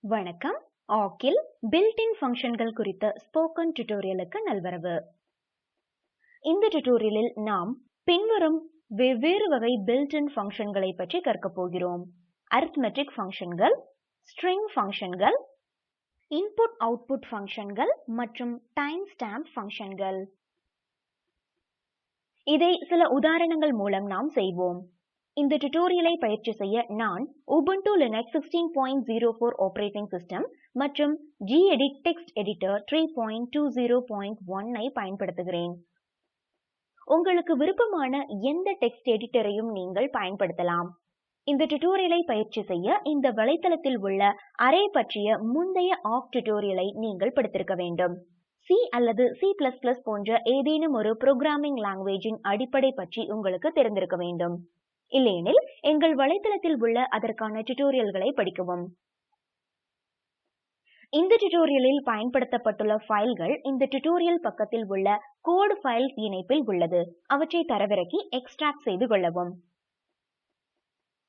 வணக்கம். ஆக்கில் built-in functionகள் குறித்த ஸ்போக்கன் டியூட்டோரியலுக்கு நல்வரவு. இந்த டியூட்டோரியலில் நாம் பின்வரும் வெவ்வேறு வகை built-in functionகளை பற்றி கற்கப் போகிறோம். arithmetic functionகள், string functionகள், input-output functionகள் மற்றும் time stamp functionகள். இதை சில உதாரணங்கள் மூலம் நாம் செய்வோம். இந்த டியூட்டோரியலை பயிற்சி செய்ய நான் Ubuntu Linux 16.04 ஆப்பரேட்டிங் சிஸ்டம் மற்றும் gedit டெக்ஸ்ட் எடிட்டர் 3.20.1 ஐ பயன்படுத்துகிறேன். உங்களுக்கு விருப்பமான எந்த டெக்ஸ்ட் எடிட்டரையும் நீங்கள் பயன்படுத்தலாம். இந்த டியூட்டோரியலை பயிற்சி செய்ய இந்த வலைத்தளத்தில் உள்ள அரே பற்றிய முந்தைய ஆக் டியூட்டோரியலை நீங்கள் படித்திருக்க வேண்டும். C அல்லது C++ போன்ற ஏதேனும் ஒரு புரோகிராமிங் லாங்குவேஜின் அடிப்படை பற்றி உங்களுக்கு தெரிந்திருக்க வேண்டும். இல்லையெனில் எங்கள் வலைத்தளத்தில் உள்ள அதற்கான டியூட்டோரியல்களை படிக்கவும். இந்த டியூட்டோரியலில் பயன்படுத்தப்பட்டுள்ள ஃபைல்கள் இந்த டியூட்டோரியல் பக்கத்தில் உள்ள கோட் ஃபைல்ஸ் இணைப்பில் உள்ளது. அவற்றை தரவிறக்கி எக்ஸ்ட்ராக்ட் செய்து கொள்ளவும்.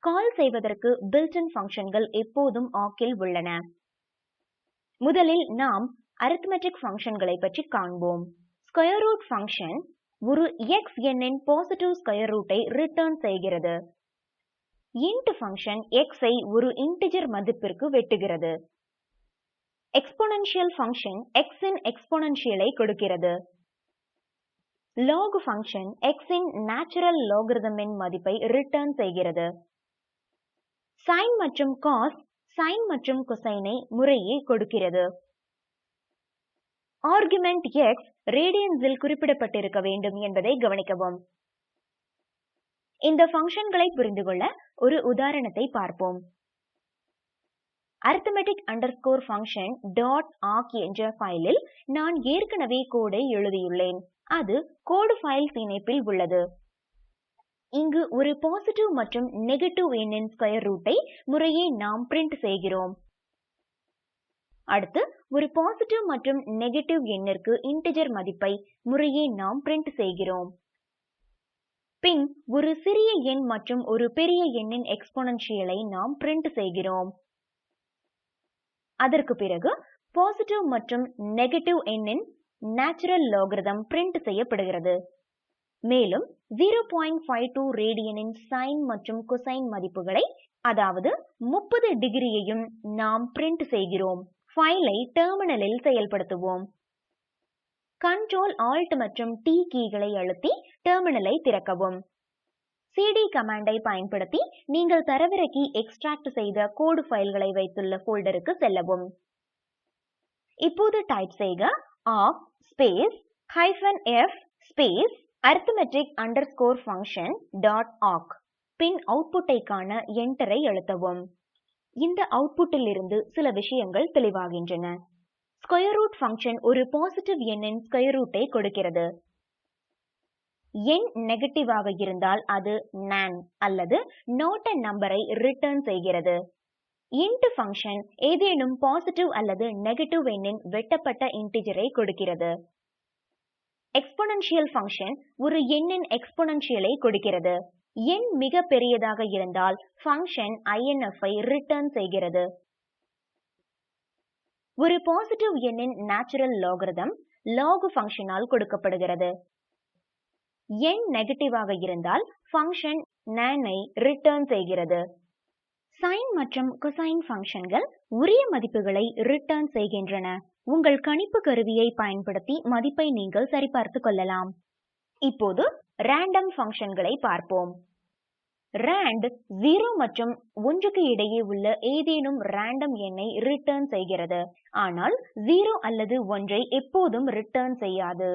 கால் செய்வதற்கு built-in functionகள் எப்போதும் ஆக்கில் உள்ளன. முதலில் நாம் arithmetic functionகளை பற்றி காண்போம். ஸ்கொயர் ரூட் ஃபங்க்ஷன் ஒரு x எண்ணின் பாசிட்டிவ் ஸ்கொயர் ரூட்டை ரிட்டர்ன் செய்கிறது. int ஃபங்க்ஷன் x ஐ ஒரு இன்டிஜர் மதிப்பிற்கு வெட்டுகிறது. எக்ஸ்போனென்ஷியல் ஃபங்க்ஷன் x இன் எக்ஸ்போனென்ஷியலை கொடுக்கிறது. log ஃபங்க்ஷன் x இன் நேச்சுரல் லாகரிதமின் மதிப்பை ரிட்டர்ன் செய்கிறது. sin மற்றும் cos sin மற்றும் cosine முறையே கொடுக்கிறது. ஆர்குமெண்ட் x ரேடியன்ஸில் குறிப்பிடப்பட்டிருக்க வேண்டும் என்பதை கவனிக்கவும். இந்த ஃபங்க்ஷன்களை புரிந்து கொள்ள ஒரு உதாரணத்தை பார்ப்போம். arithmetic function .arc என்ற ஃபைலில் நான் ஏற்கனவே கோடை எழுதியுள்ளேன். அது கோடு ஃபைல்ஸ் இணைப்பில் உள்ளது. இங்கு ஒரு பாசிட்டிவ் மற்றும் நெகட்டிவ் எண்ணின் ஸ்கொயர் ரூட்டை முறையே நாம் பிரிண்ட் செய்கிறோம். அடுத்து ஒரு பாசிட்டிவ் மற்றும் நெகட்டிவ் எண்ணிற்கு இன்டிஜர் மதிப்பை முறையே நாம் பிரிண்ட் செய்கிறோம். பின் ஒரு சிறிய எண் மற்றும் ஒரு பெரிய எண்ணின் எக்ஸ்போனென்ஷியலை நாம் பிரிண்ட் செய்கிறோம். அதற்கு பிறகு பாசிட்டிவ் மற்றும் நெகட்டிவ் எண்ணின் நேச்சுரல் லாகரிதம் பிரிண்ட் செய்யப்படுகிறது. மேலும் 0.52 ரேடியனின் சைன் மற்றும் கொசைன் மதிப்புகளை, அதாவது 30 டிகிரியையும் நாம் பிரிண்ட் செய்கிறோம். ஃபைலை டெர்மினலில் செயல்படுத்துவோம். Ctrl Alt மற்றும் T கீகளை அழுத்தி டெர்மினலை திறக்கவும். cd கமாண்டை பயன்படுத்தி நீங்கள் தரவிறக்கி எக்ஸ்ட்ராக்ட் செய்த கோடு ஃபைல்களை வைத்துள்ள ஃபோல்டருக்கு செல்லவும். இப்போது டைப் செய்க arc space -f space arithmetic function .arc. பின் அவுட்புட்டை காண என்டரை அழுத்தவும். இந்த அவுட்புட்டில் இருந்து சில விஷயங்கள் தெளிவாகின்றன. ஸ்கொயர் ரூட் ஃபங்க்ஷன் ஒரு பாசிட்டிவ் எண்ணின் ஸ்கொயர் ரூட்டை கொடுக்கிறது. எண் நெகட்டிவாக இருந்தால் அது nan அல்லது not a நம்பரை ரிட்டர்ன் செய்கிறது. int ஃபங்க்ஷன் ஏதேனும் பாசிட்டிவ் அல்லது நெகட்டிவ் எண்ணின் வெட்டப்பட்ட இன்டிஜரை கொடுக்கிறது. எக்ஸ்போனென்ஷியல் ஃபங்க்ஷன் ஒரு எண்ணின் எக்ஸ்போனென்ஷியலை கொடுக்கிறது. எண் மிக பெரியதாக இருந்தால் ஃபங்க்ஷன் inf ஐ ரிட்டர்ன் செய்கிறது. ஒரு பாசிட்டிவ் எண்ணின் நேச்சுரல் லாகரிதம் log ஃபங்க்ஷனால் கொடுக்கப்படுகிறது. எண் நெகட்டிவாக இருந்தால் ஃபங்க்ஷன் nan ஐ ரிட்டர்ன் செய்கிறது. சைன் மற்றும் கொசைன் ஃபங்க்ஷன்கள் உரிய மதிப்புகளை ரிட்டர்ன் செய்கின்றன. உங்கள் கணிப்பு கருவியை பயன்படுத்தி மதிப்பை நீங்கள் சரிபார்த்து கொள்ளலாம். இப்போது ரேண்டம் ஃபங்க்ஷன்களை பார்ப்போம். rand 0 மற்றும் 1க்கு இடையே உள்ள ஏதேனும் ரேண்டம் எண்ணை ரிட்டர்ன் செய்கிறது. ஆனால் 0 அல்லது 1ஐ எப்போதும் ரிட்டர்ன் செய்யாது.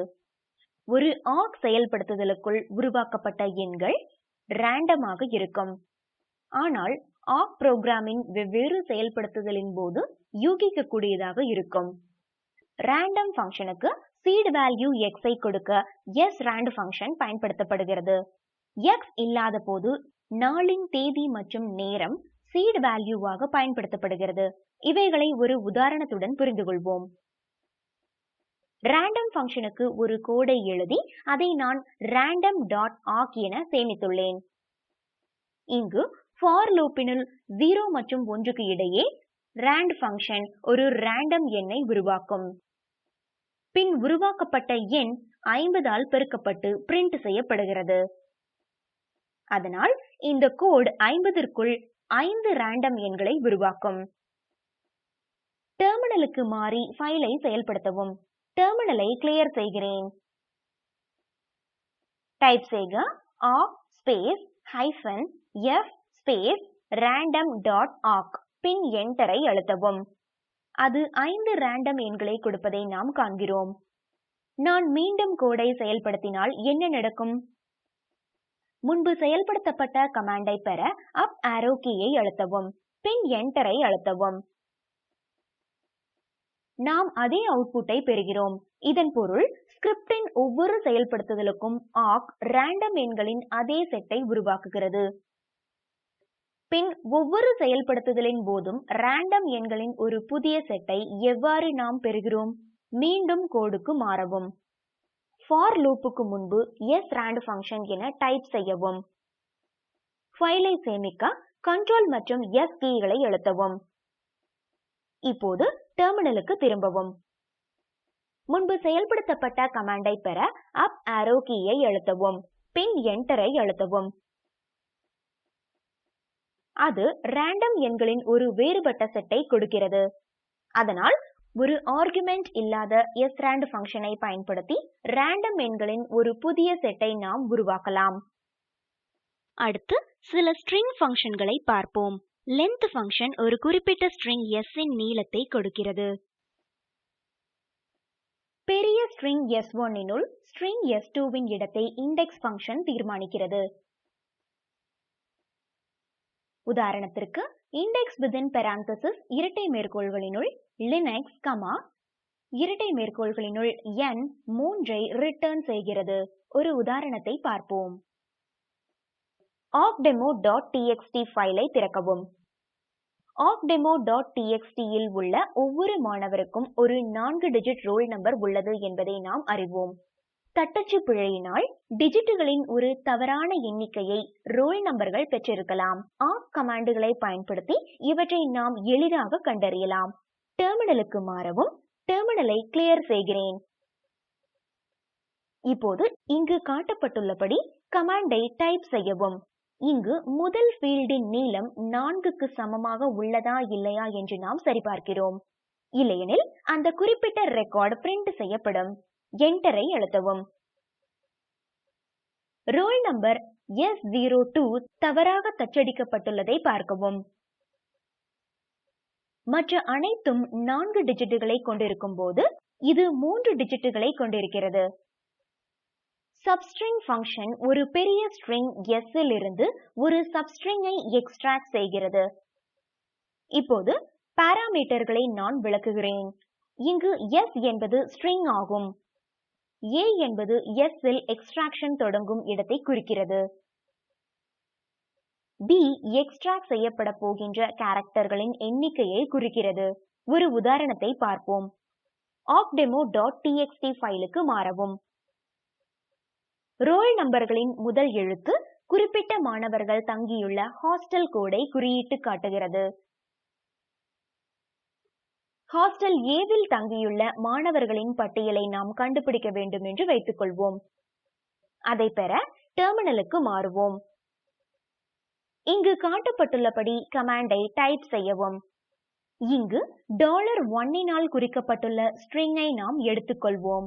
ஒரு ஆக் செயல்படுத்துதலுக்குள் உருவாக்கப்பட்ட எண்கள் ரேண்டமாக இருக்கும். ஆனால் ஆக் புரோகிராமின் வெவ்வேறு செயல்படுத்துதலின் போது யூகிக்கக்கூடியதாக இருக்கும். ரேண்டம் ஃபங்க்ஷனுக்கு சீட் வேல்யூ x ஐ கொடுக்க srand ஃபங்க்ஷன் பயன்படுத்தப்படுகிறது. x இல்லாத போது நாளின் தேதி மற்றும் நேரம் சீட் வேல்யூவாக பயன்படுத்தப்படுகிறது. இவைகளை ஒரு உதாரணத்துடன் புரிந்து கொள்வோம். ரேண்டம் ஃபங்க்ஷனுக்கு ஒரு கோடை எழுதி அதை நான் random.arc என சேமித்துள்ளேன். இங்கு for லூப்பினுள் 0 மற்றும் 1க்கு இடையே rand ஃபங்க்ஷன் ஒரு ரேண்டம் எண்ணை உருவாக்கும். பின் உருவாக்கப்பட்ட எண் 50 ஆல் பெருக்கப்பட்டு பிரிண்ட் செய்யப்படுகிறது. அதனால் இந்த கோட் 50ற்குள் 5 ரேண்டம் எண்களை உருவாக்கும். டெர்மினலுக்கு மாறி ஃபைலை செயல்படுத்தவும். டெர்மினலை கிளியர் செய்கிறேன். டைப் செய்க awk space -f space random.awk. பின் என்டரை அழுத்தவும். அது 5 ரேண்டம் எண்களை கொடுப்பதை நாம் காண்கிறோம். நான் மீண்டும் கோடை செயல்படுத்தினால் என்ன நடக்கும்? முன்பு செயல்படுத்தப்பட்ட கமாண்டை பெற அப் ஆரோ கீயை அழுத்தவும். பின் என்டரை அழுத்தவும். நாம் அதே அவுட்புட்டை பெறுகிறோம். இதன் பொருள் ஸ்கிரிப்டின் ஒவ்வொரு செயல்படுத்துதலுக்கும் awk ரேண்டம் எண்களின் அதே செட்டை உருவாக்குகிறது. பின் ஒவ்வொரு செயல்படுத்துதலின் போதும் ரேண்டம் எண்களின் ஒரு புதிய செட்டை எவ்வாறு நாம் பெறுகிறோம்? மீண்டும் கோடுக்கு மாறவும். ஃபார் லூப்புக்கு முன்பு srand ஃபங்க்ஷன் என டைப் செய்யவும். ஃபைலை சேமிக்க கண்ட்ரோல் மற்றும் S கீகளை அழுத்தவும். இப்போது டெர்மினலுக்கு திரும்பவும். முன்பு செயல்படுத்தப்பட்ட கமாண்டை பெற அப் ஆரோ கீயை அழுத்தவும். பின் என்டரை அழுத்தவும். அது ரேண்டம் எண்களின் ஒரு வேறுபட்ட செட்டை கொடுக்கிறது. அதனால் ஒரு ஆர்குமெண்ட் இல்லாத srand ஃபங்க்ஷனை பயன்படுத்தி ரேண்டம் எண்களின் ஒரு புதிய செட்டை நாம் உருவாக்கலாம். அடுத்து சில ஸ்ட்ரிங் ஃபங்க்ஷன்களை பார்ப்போம். லென்த் ஃபங்க்ஷன் ஒரு குறிப்பிட்ட ஸ்ட்ரிங் s இன் நீளத்தை கொடுக்கிறது. பெரிய ஸ்ட்ரிங் s1 இனுள் ஸ்ட்ரிங் s2 இன் இடத்தை இண்டெக்ஸ் ஃபங்க்ஷன் தீர்மானிக்கிறது. உதாரணத்திற்கு இண்டெக்ஸ் வித்தின் parenthesis இரட்டை மேற்கோள்களினுள் லினக்ஸ், இரட்டை மேற்கோள்களினுள் n 3ஐ ரிட்டர்ன் செய்கிறது. ஒரு உதாரணத்தை பார்ப்போம். awkdemo.txt ஃபைலை திறக்கவும். awkdemo.txt இல் உள்ள ஒவ்வொரு மாணவருக்கும் ஒரு 4 டிஜிட் ரோல் நம்பர் உள்ளது என்பதை நாம் அறிவோம். தட்டச்சு பிழையினால் டிஜிட்டுகளின் ஒரு தவறான எண்ணிக்கையை ரோல் நம்பர்கள் பெற்றிருக்கலாம். awk கமாண்டுகளை பயன்படுத்தி இவற்றை நாம் எளிதாக கண்டறியலாம். டெர்மினலுக்கு மாறவும். டெர்மினலை கிளியர் செய்கிறேன். இப்போது இங்கு காட்டப்பட்டுள்ளபடி கமாண்டை டைப் செய்யவும். இங்கு முதல் ஃபீல்டின் நீளம் 4க்கு சமமாக உள்ளதா இல்லையா என்று நாம் சரிபார்க்கிறோம். இல்லையெனில் அந்த குறிப்பிட்ட ரெக்கார்ட் பிரிண்ட் செய்யப்படும். என்டரை அழுத்தவும். ரோல் நம்பர் S02 தவறாக தச்சடிக்கப்பட்டுள்ளதை பார்க்கவும். மற்ற அனைத்தும் 4 டிஜிட்டுகளை கொண்டிருக்கும் போது இது 3 டிஜிட்டுகளை கொண்டிருக்கிறது. சப்ஸ்ட்ரிங் ஃபங்க்ஷன் ஒரு பெரிய ஸ்ட்ரிங் s இலிருந்து ஒரு சப்ஸ்ட்ரிங்கை எக்ஸ்ட்ராக்ட் செய்கிறது. இப்போது பாராமீட்டர்களை நான் விளக்குகிறேன். இங்கு s என்பது ஸ்ட்ரிங் ஆகும். a என்பது s இல் எக்ஸ்ட்ராக்ஷன் தொடங்கும் இடத்தை குறிக்கிறது. b எக்ஸ்ட்ராக்ட் செய்யப்பட போகின்ற கேரக்டர்களின் எண்ணிக்கையை குறிக்கிறது. ஒரு உதாரணத்தை பார்ப்போம். awkdemo.txt ஃபைலுக்கு மாறவும். ரோல் நம்பர்களின் முதல் எழுத்து குறிப்பிட்ட மாணவர்கள் தங்கியுள்ள ஹாஸ்டல் கோடை குறியிட்டு காட்டுகிறது. ஹாஸ்டல் ஏவில் தங்கியுள்ள மாணவர்களின் பட்டியலை நாம் கண்டுபிடிக்க வேண்டும் என்று வைத்துக் கொள்வோம். அதை பெற டெர்மினலுக்கு மாறுவோம். இங்கு காட்டப்பட்டுள்ளபடி கமாண்டை டைப் செய்யவும். இங்கு $1 குறிக்கப்பட்டுள்ள ஸ்ட்ரிங்கை நாம் எடுத்துக்கொள்வோம்.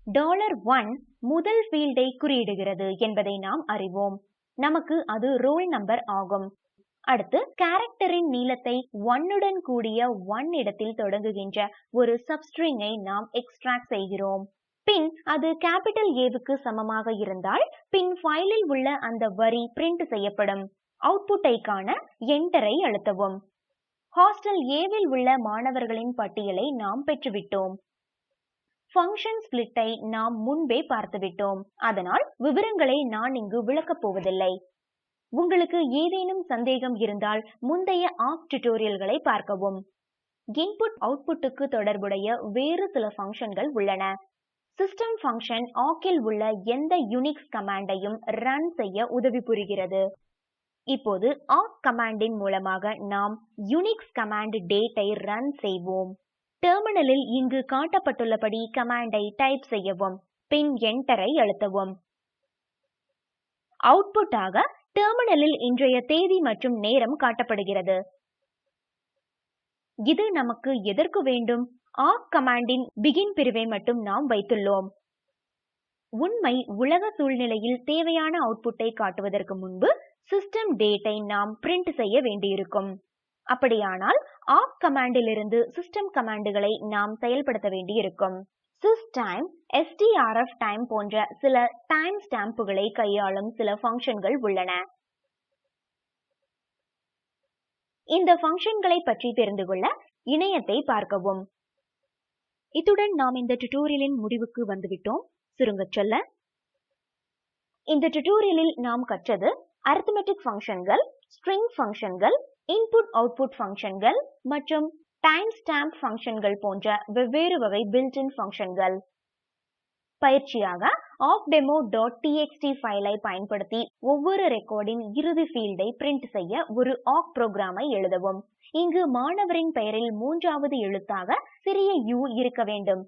$1 முதல் ஃபீல்டை குறியிடுகிறது என்பதை நாம் அறிவோம். நமக்கு அது ரோல் நம்பர் ஆகும். அடுத்து கேரக்டரின் நீளத்தை 1 உடன் கூடிய 1 இடத்தில் தொடங்குகின்ற ஒரு சப்ஸ்ட்ரிங்கை நாம் எக்ஸ்ட்ராக்ட் செய்கிறோம். பின் அது கேபிட்டல் Aவுக்கு சமமாக இருந்தால் பின் ஃபைலில் உள்ள அந்த வரி பிரிண்ட் செய்யப்படும். அவுட்புட்டை காண என்டரை அழுத்தவும். ஹாஸ்டல் ஏவில் உள்ள மாணவர்களின் பட்டியலை நாம் பெற்றுவிட்டோம். ஃபங்க்ஷன் ஸ்பிளிட்டை நாம் முன்பே பார்த்துவிட்டோம். அதனால் விவரங்களை நான் இங்கு விளக்கப் போவதில்லை. உங்களுக்கு ஏதேனும் சந்தேகம் இருந்தால் முந்தைய awk டியூட்டோரியல்களை பார்க்கவும். இன்புட் அவுட்புட்டுக்கு தொடர்புடைய வேறு சில ஃபங்க்ஷன்கள் உள்ளன. சிஸ்டம் ஃபங்க்ஷன் awk இல் உள்ள எந்த யூனிக்ஸ் கமாண்டையும் ரன் செய்ய உதவி புரிகிறது. இப்போது awk கமாண்டின் மூலமாக நாம் யூனிக்ஸ் கமாண்ட் டேட்டை ரன் செய்வோம். டெர்மினலில் இங்கு காட்டப்பட்டுள்ளபடி கமாண்டை டைப் செய்யவும், பின் என்டரை அழுத்தவும். அவுட்புட்டாக டெர்மினலில் இன்றைய தேதி மற்றும் நேரம் காட்டப்படுகிறது. இது நமக்கு எதற்கு வேண்டும்? awk கமாண்டின் பிகின் பிரிவை மட்டும் நாம் வைத்துள்ளோம். உண்மை உலக சூழ்நிலையில் தேவையான அவுட்புட்டை காட்டுவதற்கு முன்பு சிஸ்டம் டேட்டை நாம் பிரிண்ட் செய்ய வேண்டியிருக்கும். அப்படியானால் awk கமாண்டிலிருந்து சிஸ்டம் கமாண்டுகளை நாம் செயல்படுத்த வேண்டியிருக்கும். systime, strf time போன்ற சில டைம் ஸ்டாம்புகளை கையாளும் சில ஃபங்க்ஷன்கள் உள்ளன. இந்த ஃபங்க்ஷன்களை பற்றி தெரிந்து கொள்ள இணையத்தை பார்க்கவும். இத்துடன் நாம் இந்த டியூட்டோரியலின் முடிவுக்கு வந்துவிட்டோம். சுருங்கச் சொல்ல, இந்த டியூட்டோரியலில் நாம் கற்றது அரித்மெட்டிக் ஃபங்க்ஷன்கள், ஸ்ட்ரிங் ஃபங்க்ஷன்கள், இன்புட் அவுட்புட் ஃபங்க்ஷன்கள் மற்றும் டைம் ஸ்டாம்ப் ஃபங்க்ஷன்கள் போன்ற வெவ்வேறு வகை பில்ட்-இன் ஃபங்க்ஷன்கள். பயிற்சியாக awkdemo.txt ஃபைலை பயன்படுத்தி ஒவ்வொரு ரெக்கார்டின் இறுதி ஃபீல்டை பிரிண்ட் செய்ய ஒரு awk புரோகிராமை எழுதவும். இங்கு மாணவரின் பெயரில் 3வது எழுத்தாக சிறிய u இருக்க வேண்டும்.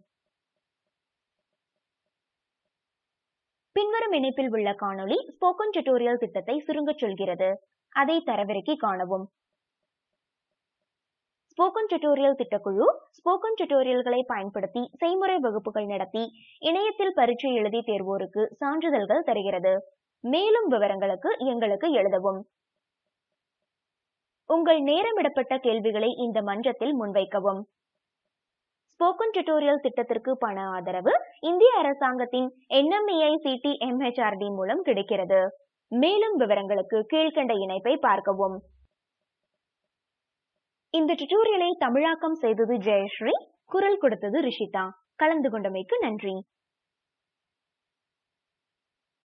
பின்வரும் இணைப்பில் உள்ள காணொளி ஸ்போக்கன் டியூட்டோரியல் திட்டத்தை சுருங்கச் சொல்கிறது. அதை தரவிறக்கி காணவும். ஸ்போக்கன் டியூட்டோரியல் திட்டக்குழு ஸ்போக்கன் டியூட்டோரியல்களை பயன்படுத்தி செய்முறை வகுப்புகள் நடத்தி இணையத்தில் பரீட்சை எழுதி தேர்வோருக்கு சான்றிதழ்கள் தருகிறது. மேலும் விவரங்களுக்கு எங்களுக்கு எழுதவும். உங்கள் நேரமிடப்பட்ட கேள்விகளை இந்த மன்றத்தில் முன்வைக்கவும். ஸ்போக்கன் டியூட்டோரியல் திட்டத்திற்கு பண ஆதரவு இந்திய அரசாங்கத்தின் NMEICT MHRD மூலம் கிடைக்கிறது. மேலும் விவரங்களுக்கு கீழ்க்கண்ட இணைப்பை பார்க்கவும். இந்த டியூட்டோரியலை தமிழாக்கம் செய்தது ஜெயஸ்ரீ, குரல் கொடுத்தது ரிஷிதா. கலந்து கொண்டமைக்கு நன்றி.